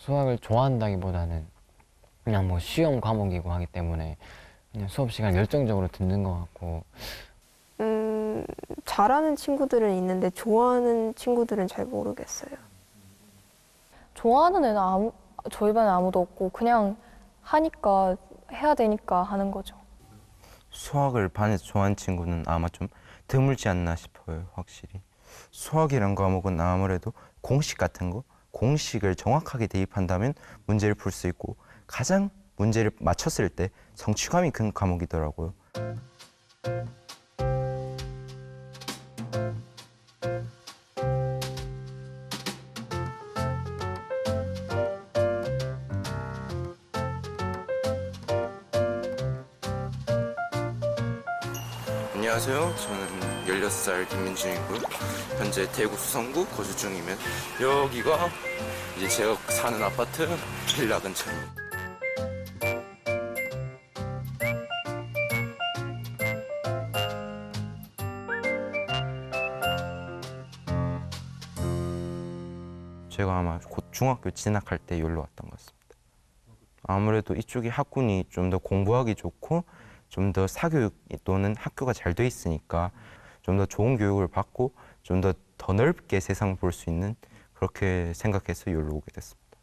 수학을 좋아한다기보다는 그냥 뭐 시험 과목이고 하기 때문에 그냥 수업 시간 열정적으로 듣는 것 같고. 잘하는 친구들은 있는데 좋아하는 친구들은 잘 모르겠어요. 좋아하는 애는 저희 반에 아무도 없고 그냥 하니까 해야 되니까 하는 거죠. 수학을 반에서 좋아하는 친구는 아마 좀 드물지 않나 싶어요, 확실히. 수학이란 과목은 아무래도 공식 같은 거, 공식을 정확하게 대입한다면 문제를 풀 수 있고 가장 문제를 맞췄을 때 성취감이 큰 과목이더라고요. 안녕하세요. 저는 16살 김민준이고요. 현재 대구 수성구 거주 중이면 여기가 이제 제가 사는 아파트 빌라 근처입니다. 제가 아마 곧 중학교 진학할 때 여기로 왔던 것 같습니다. 아무래도 이쪽이 학군이 좀 더 공부하기 좋고 좀 더 사교육 또는 학교가 잘 돼 있으니까 좀 더 좋은 교육을 받고 좀 더 넓게 세상을 볼 수 있는 그렇게 생각해서 여기로 오게 됐습니다.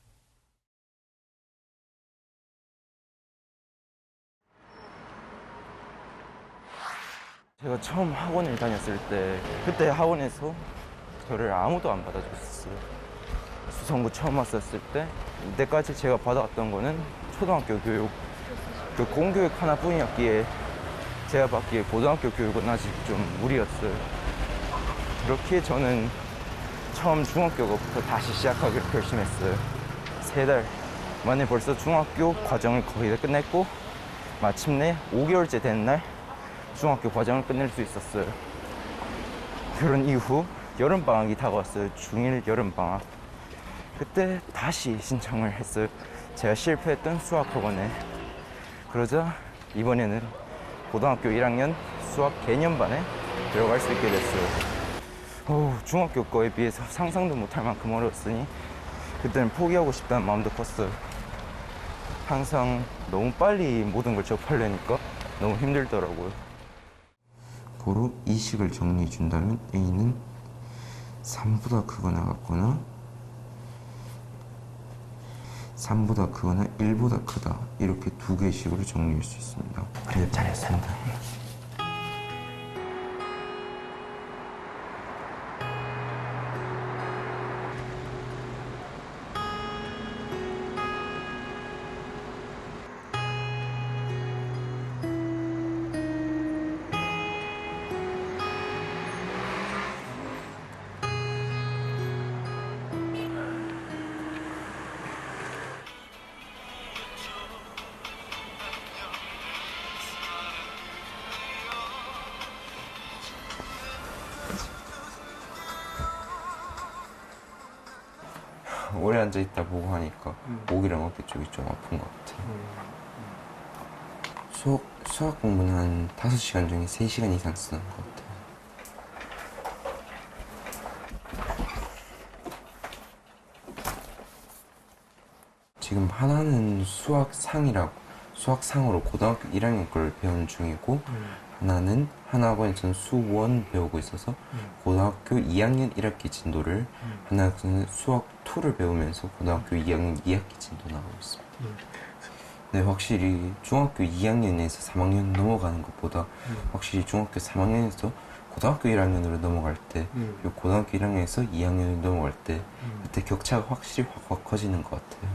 제가 처음 학원을 다녔을 때 그때 학원에서 저를 아무도 안 받아줬어요. 수성구 처음 왔었을 때 이때까지 제가 받아왔던 거는 초등학교 교육, 그 공교육 하나뿐이었기에 제가 받기에 고등학교 교육은 아직 좀 무리였어요. 그렇게 저는 처음 중학교부터 다시 시작하기로 결심했어요. 3달 만에 벌써 중학교 과정을 거의 다 끝냈고 마침내 5개월째 된 날 중학교 과정을 끝낼 수 있었어요. 그런 이후 여름방학이 다가왔어요. 중1 여름방학. 그때 다시 신청을 했어요. 제가 실패했던 수학학원에. 그러자 이번에는 고등학교 1학년 수학 개념반에 들어갈 수 있게 됐어요. 중학교 거에 비해서 상상도 못할 만큼 어려웠으니 그때는 포기하고 싶다는 마음도 컸어요. 항상 너무 빨리 모든 걸 접하려니까 너무 힘들더라고요. 고로 이 식을 정리해 준다면 A는 3보다 크거나 같거나 3보다 크거나 1보다 크다, 이렇게 2개의 식으로 정리할 수 있습니다. 그래도 잘했습니다. 오래 앉아있다 보고 하니까 목이랑 어깨 쪽이 좀 아픈 것 같아요. 수학 공부는 한 5시간 중에 3시간 이상 쓰는 것 같아요. 지금 하나는 수학상으로 고등학교 1학년 걸 배우는 중이고 하나는 하나 학원에서는 수1 배우고 있어서 고등학교 2학년 1학기 진도를 하나는 수학 2를 배우면서 고등학교 2학년 2학기 진도 나가고 있습니다. 네, 확실히 중학교 2학년에서 3학년 넘어가는 것보다 확실히 중학교 3학년에서 고등학교 1학년으로 넘어갈 때 그리고 고등학교 1학년에서 2학년으로 넘어갈 때 그때 격차가 확실히 확 커지는 것 같아요.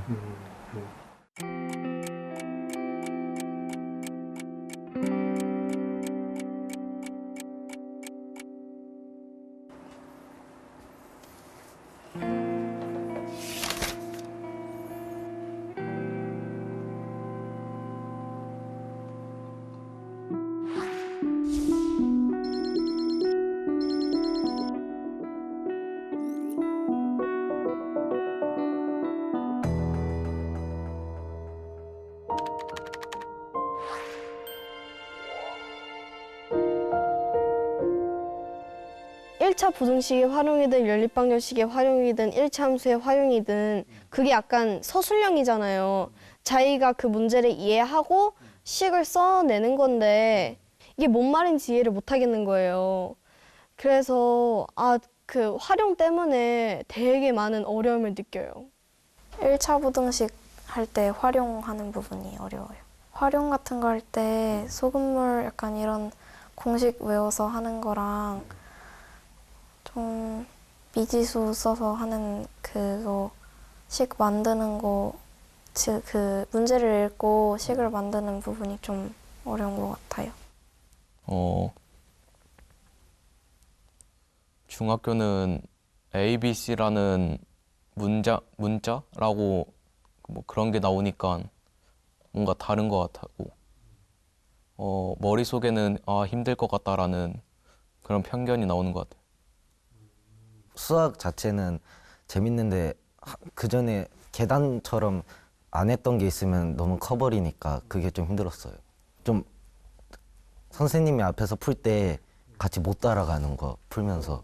1차 부등식의 활용이든 연립방정식의 활용이든 1차 함수의 활용이든 그게 약간 서술형이잖아요. 자기가 그 문제를 이해하고 식을 써내는 건데 이게 뭔 말인지 이해를 못 하겠는 거예요. 그래서 그 활용 때문에 되게 많은 어려움을 느껴요. 1차 부등식 할 때 활용하는 부분이 어려워요. 활용 같은 거 할 때 소금물 약간 이런 공식 외워서 하는 거랑 좀 미지수 써서 하는 그거 식 만드는 거, 즉 그 문제를 읽고 식을 만드는 부분이 좀 어려운 것 같아요. 중학교는 ABC라는 문자라고 뭐 그런 게 나오니까 뭔가 다른 것 같고, 머릿속에는 힘들 것 같다라는 그런 편견이 나오는 것 같아요. 수학 자체는 재밌는데 그 전에 계단처럼 안 했던 게 있으면 너무 커버리니까 그게 좀 힘들었어요. 좀 선생님이 앞에서 풀 때 같이 못 따라가는 거 풀면서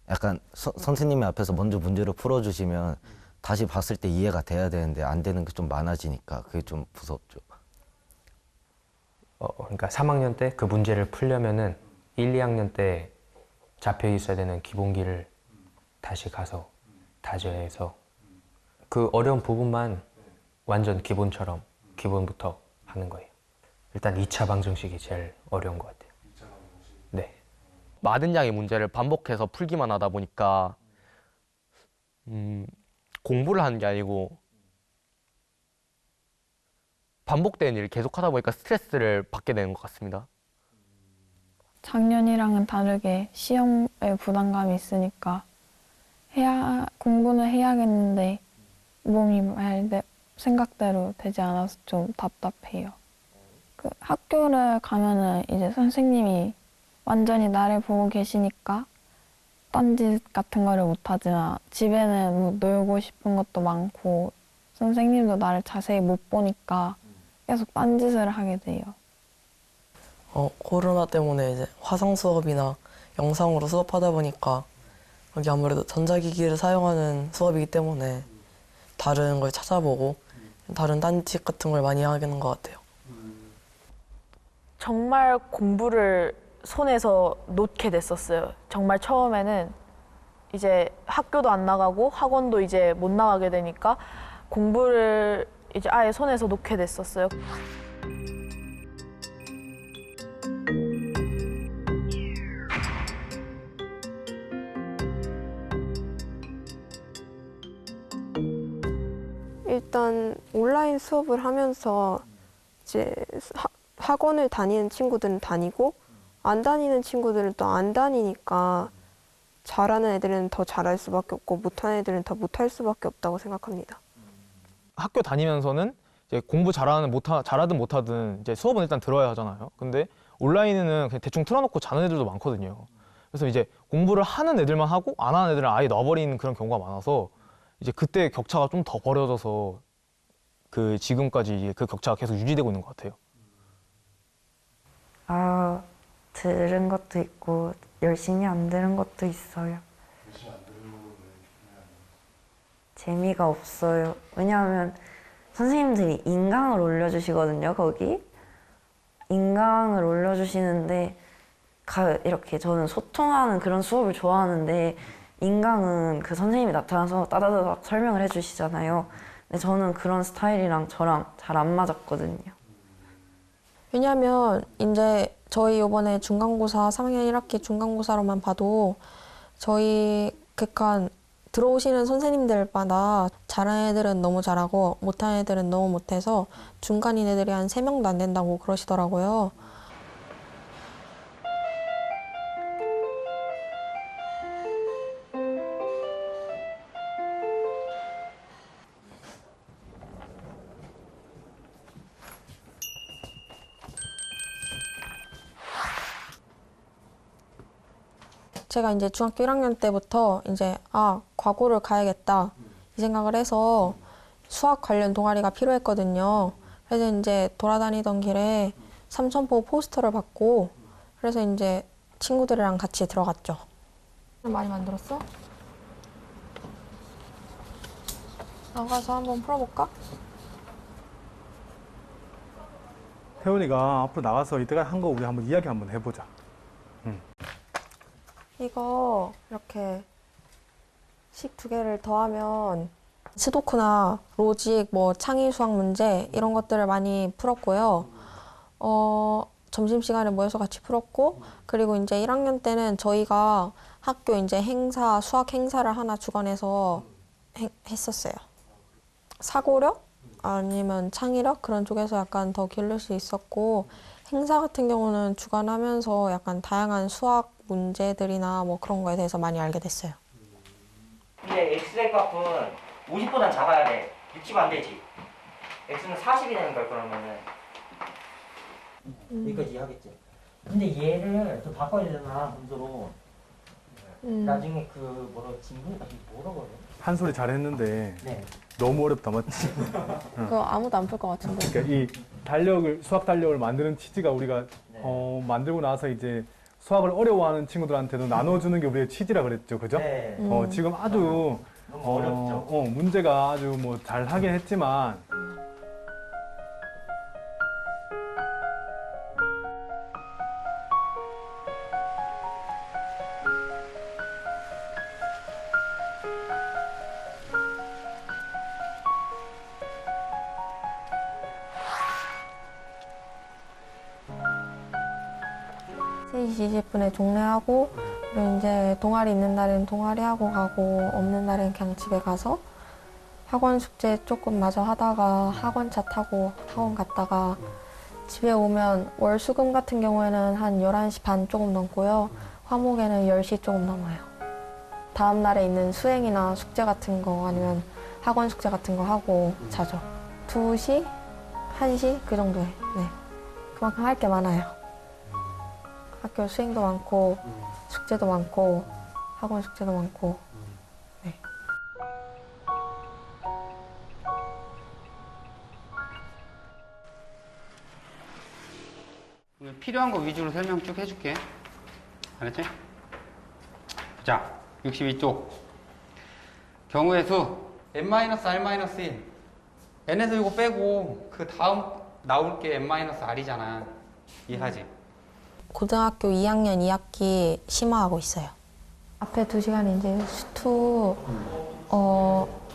약간 선생님이 앞에서 먼저 문제를 풀어주시면 다시 봤을 때 이해가 돼야 되는데 안 되는 게 좀 많아지니까 그게 좀 무섭죠. 그러니까 3학년 때 그 문제를 풀려면은 1, 2학년 때 잡혀 있어야 되는 기본기를 다시 가서 다져서 그 어려운 부분만 완전 기본처럼 기본부터 하는 거예요. 일단 2차 방정식이 제일 어려운 것 같아요. 네. 많은 양의 문제를 반복해서 풀기만 하다 보니까 공부를 하는 게 아니고 반복되는 일을 계속 하다 보니까 스트레스를 받게 되는 것 같습니다. 작년이랑은 다르게 시험에 부담감이 있으니까 공부는 해야겠는데 몸이 생각대로 되지 않아서 좀 답답해요. 그 학교를 가면은 이제 선생님이 완전히 나를 보고 계시니까 딴짓 같은 거를 못하지만 집에는 뭐 놀고 싶은 것도 많고 선생님도 나를 자세히 못 보니까 계속 딴짓을 하게 돼요. 코로나 때문에 이제 화상 수업이나 영상으로 수업하다 보니까 여기 아무래도 전자기기를 사용하는 수업이기 때문에 다른 걸 찾아보고 다른 딴짓 같은 걸 많이 하는 것 같아요. 정말 공부를 손에서 놓게 됐었어요. 정말 처음에는 이제 학교도 안 나가고 학원도 이제 못 나가게 되니까 공부를 이제 아예 손에서 놓게 됐었어요. 일단 온라인 수업을 하면서 이제 학원을 다니는 친구들은 다니고 안 다니는 친구들은 또 안 다니니까 잘하는 애들은 더 잘할 수밖에 없고 못하는 애들은 더 못할 수밖에 없다고 생각합니다. 학교 다니면서는 이제 공부 잘하든 못하든 이제 수업은 일단 들어야 하잖아요. 근데 온라인에는 그냥 대충 틀어놓고 자는 애들도 많거든요. 그래서 이제 공부를 하는 애들만 하고 안 하는 애들은 아예 놔버리는 그런 경우가 많아서 이제 그때 격차가 좀 더 벌어져서 그 지금까지 이제 그 격차가 계속 유지되고 있는 것 같아요. 들은 것도 있고 열심히 안 들은 것도 있어요. 열심히 안 들은 거는 왜? 재미가 없어요. 왜냐하면 선생님들이 인강을 올려주시거든요, 거기. 인강을 올려주시는데 이렇게 저는 소통하는 그런 수업을 좋아하는데 인강은 그 선생님이 나타나서 따다다닥 설명을 해주시잖아요. 근데 저는 그런 스타일이랑 저랑 잘 안 맞았거든요. 왜냐면 이제 저희 이번에 중간고사 3학년 1학기 중간고사로만 봐도 저희 극한 들어오시는 선생님들마다 잘하는 애들은 너무 잘하고 못하는 애들은 너무 못해서 중간인 애들이 한 3명도 안 된다고 그러시더라고요. 제가 이제 중학교 1학년 때부터 이제 과고를 가야겠다 이 생각을 해서 수학 관련 동아리가 필요했거든요. 그래서 이제 돌아다니던 길에 삼천포 포스터를 받고 그래서 이제 친구들이랑 같이 들어갔죠. 많이 만들었어? 나가서 한번 풀어볼까? 태훈이가 앞으로 나가서 이때까지 한 거 우리 한번 이야기 한번 해보자. 이거 이렇게 식 2개를 더하면 스도크나 로직, 뭐 창의 수학 문제 이런 것들을 많이 풀었고요. 점심시간에 모여서 같이 풀었고, 그리고 이제 1학년 때는 저희가 학교 이제 행사, 수학 행사를 하나 주관해서 했었어요. 사고력? 아니면 창의력? 그런 쪽에서 약간 더 기울일 수 있었고, 행사 같은 경우는 주관하면서 약간 다양한 수학 문제들이나 뭐 그런 거에 대해서 많이 알게 됐어요. 근데 x의 값은 50보단 작아야 돼. 60 안 되지. x는 40이 되는 걸 그러면은. 여기까지 이해하겠지? 근데 얘를 좀 바꿔야 되잖아, 문서로. 나중에 그 뭐라고 그래? 한 소리 잘했는데 네. 너무 어렵다, 맞지? 그거 아무도 안 풀 것 같은데. 그러니까 이 수학 달력을 만드는 취지가 우리가 만들고 나서 이제 수학을 어려워하는 친구들한테도 나눠주는 게 우리의 취지라 그랬죠, 그죠? 네. 지금 아주 너무 어렵죠. 문제가 아주 뭐 잘하긴 했지만 세 20분에 종례하고, 그리고 이제 동아리 있는 날은 동아리 하고 가고, 없는 날은 그냥 집에 가서 학원 숙제 조금 마저 하다가 학원차 타고 학원 갔다가 집에 오면 월 수금 같은 경우에는 한 11시 반 조금 넘고요. 화목에는 10시 조금 넘어요. 다음 날에 있는 수행이나 숙제 같은 거 아니면 학원 숙제 같은 거 하고 자죠. 2시, 1시 그 정도에. 네. 그만큼 할 게 많아요. 학교 수행도 많고 숙제도 많고 학원 숙제도 많고. 네. 필요한 거 위주로 설명 쭉 해줄게. 알았지? 자, 62쪽. 경우의 수 n-r-1. n에서 이거 빼고 그 다음 나올 게 n-r이잖아. 이해하지? 고등학교 2학년 2학기 심화하고 있어요. 앞에 2시간 이제 수투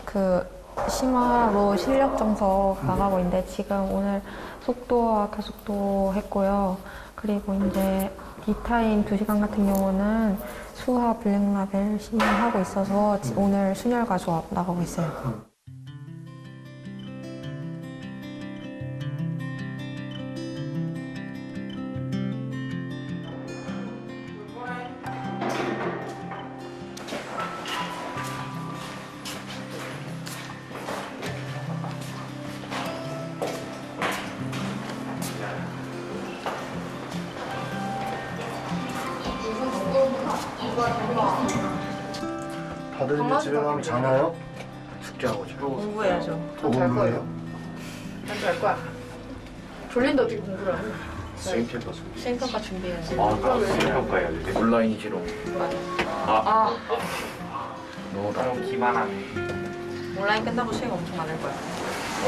그 심화로 실력 점수 나가고 있는데 지금 오늘 속도와 가속도 했고요. 그리고 이제 B타임 2시간 같은 경우는 수화 블랙라벨 심화하고 있어서 오늘 순열과 조합 나가고 있어요. 다들 이제 집에 가면 자나요? 숙제하고 자. 공부해야죠. 또 공부해요? 난잘 거야. 졸린데 어떻게 공부를 하냐? 수행평가 수행평가 준비해야지. 아, 수행평가 해야 돼? 온라인이지롱. 맞아. 너무 기만하네. 온라인 끝나고 수행 엄청 많을 거야.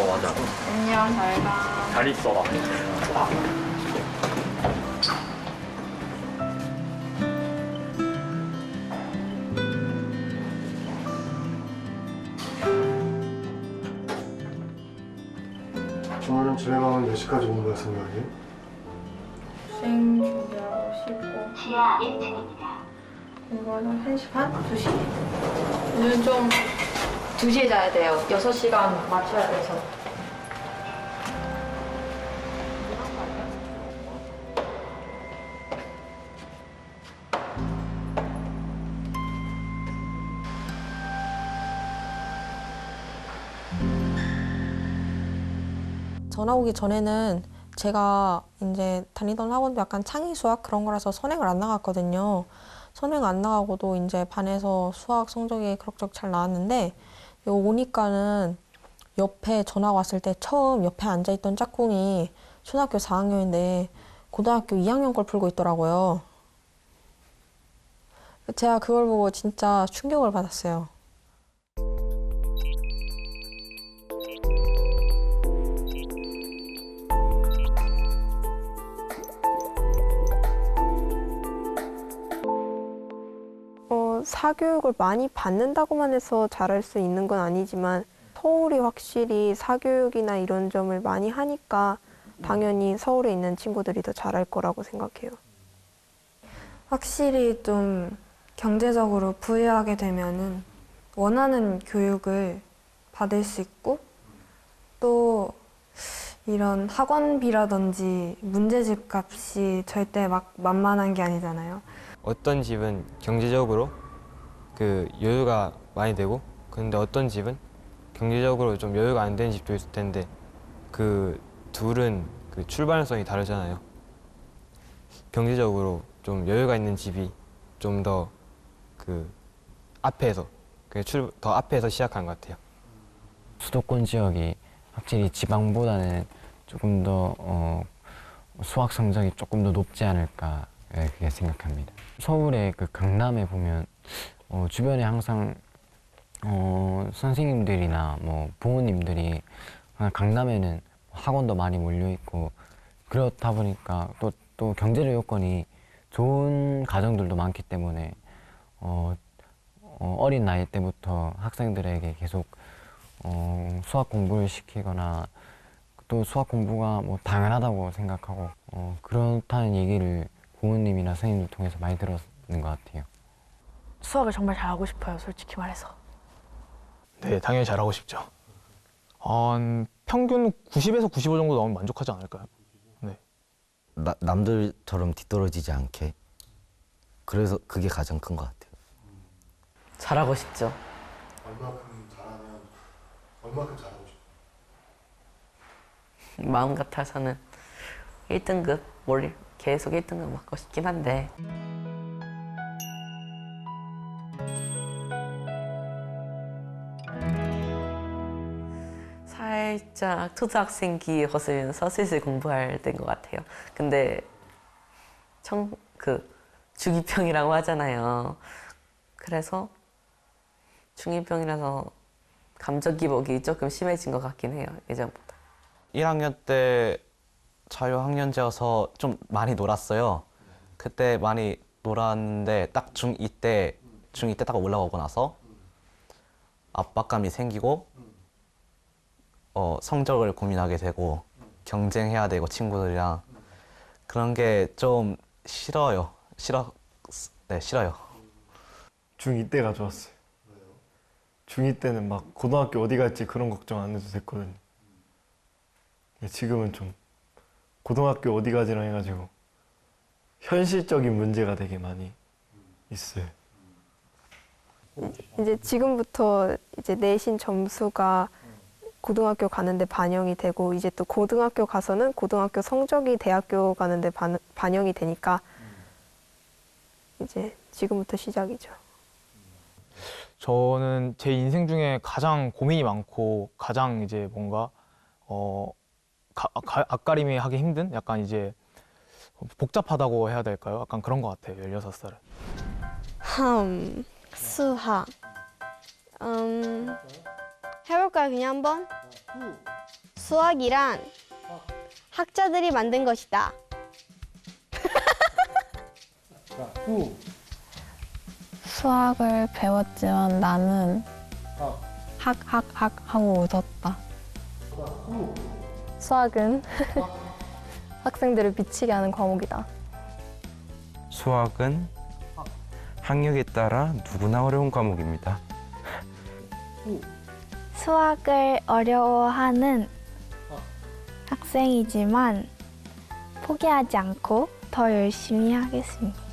맞아. 안녕, 잘 가. 잘 있어라. 오늘은 집에 가면 몇 시까지 공부할 생각이에요? 수행 준비하고 씻고. 지하 1층입니다. 공부는 1시 반? 2시. 오늘은 좀 2시에 자야 돼요. 6시간 맞춰야 돼서. 전화 오기 전에는 제가 이제 다니던 학원도 약간 창의 수학 그런 거라서 선행을 안 나갔거든요. 선행 안 나가고도 이제 반에서 수학 성적이 그럭저럭 잘 나왔는데 오니까는 옆에 전화 왔을 때 처음 옆에 앉아있던 짝꿍이 초등학교 4학년인데 고등학교 2학년 걸 풀고 있더라고요. 제가 그걸 보고 진짜 충격을 받았어요. 사교육을 많이 받는다고만 해서 잘할 수 있는 건 아니지만 서울이 확실히 사교육이나 이런 점을 많이 하니까 당연히 서울에 있는 친구들이 더 잘할 거라고 생각해요. 확실히 좀 경제적으로 부유하게 되면은 원하는 교육을 받을 수 있고 또 이런 학원비라든지 문제집 값이 절대 막 만만한 게 아니잖아요. 어떤 집은 경제적으로 그 여유가 많이 되고 근데 어떤 집은 경제적으로 좀 여유가 안 되는 집도 있을 텐데 그 둘은 그 출발선이 다르잖아요. 경제적으로 좀 여유가 있는 집이 좀 더 그 앞에서 더 앞에서 시작한 것 같아요. 수도권 지역이 확실히 지방보다는 조금 더 수학 성적이 조금 더 높지 않을까 그렇게 생각합니다. 서울의 그 강남에 보면 주변에 항상 선생님들이나 뭐 부모님들이 강남에는 학원도 많이 몰려 있고 그렇다 보니까 또 경제적 요건이 좋은 가정들도 많기 때문에 어린 나이 때부터 학생들에게 계속 수학 공부를 시키거나 또 수학 공부가 뭐 당연하다고 생각하고 그렇다는 얘기를 부모님이나 선생님들 통해서 많이 들었는 것 같아요. 수학을 정말 잘하고 싶어요, 솔직히 말해서. 네, 당연히 잘하고 싶죠. 평균 90에서 95 정도 나오면 만족하지 않을까요? 네. 남들처럼 뒤떨어지지 않게. 그래서 그게 가장 큰 것 같아요. 잘하고 싶죠. 얼마큼 잘하고 싶어요? 마음 같아서는 1등급 계속 1등급 맞고 싶긴 한데 살짝 초등학생기에 거슬면서 슬슬 공부할 때인 것 같아요. 근데 중2병이라고 하잖아요. 그래서 중2병이라서 감정 기복이 조금 심해진 것 같긴 해요, 예전보다. 1학년 때 자유학년제여서 좀 많이 놀았어요. 그때 많이 놀았는데 딱 중2 때 딱 올라오고 나서 압박감이 생기고 성적을 고민하게 되고 경쟁해야 되고 친구들이랑 그런 게 좀 싫어요. 네, 싫어요. 중2 때가 좋았어요. 중2 때는 막 고등학교 어디 갈지 그런 걱정 안 해도 됐거든요. 지금은 좀 고등학교 어디 가지랑 해가지고 현실적인 문제가 되게 많이 있어요. 이제 지금부터 이제 내신 점수가 고등학교 가는데 반영이 되고 이제 또 고등학교 가서는 고등학교 성적이 대학교 가는데 반영이 되니까 이제 지금부터 시작이죠. 저는 제 인생 중에 가장 고민이 많고 가장 이제 뭔가 앞가림이 하기 힘든 약간 이제 복잡하다고 해야 될까요? 약간 그런 것 같아요. 16살은. 수학. 해볼까요, 그냥 한번? 수학이란 학자들이 만든 것이다. 수학을 배웠지만 나는 하고 웃었다. 수학은 학생들을 미치게 하는 과목이다. 수학은 학력에 따라 누구나 어려운 과목입니다. 수학을 어려워하는 학생이지만 포기하지 않고 더 열심히 하겠습니다.